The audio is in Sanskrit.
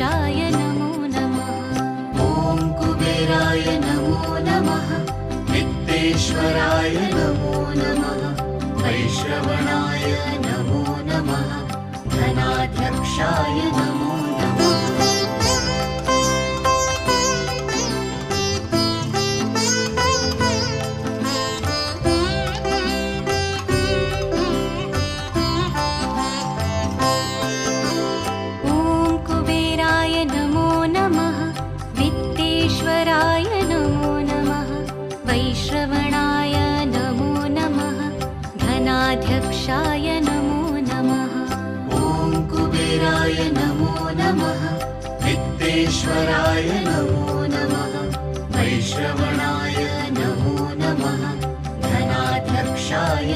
धनाध्यक्षाय नमो नमः। ॐ कुबेराय नमो नमः। वित्तेश्वराय नमो नमः। वैश्रवणाय नमो नमः। धनाध्यक्षाय नमो नमः। वैश्रवणाय नमो नमः। धनाध्यक्षाय नमो नमः। ॐ कुबेराय नमो नमः। वित्तेश्वराय नमो नमः। वैश्रवणाय नमो नमः। धनाध्यक्षाय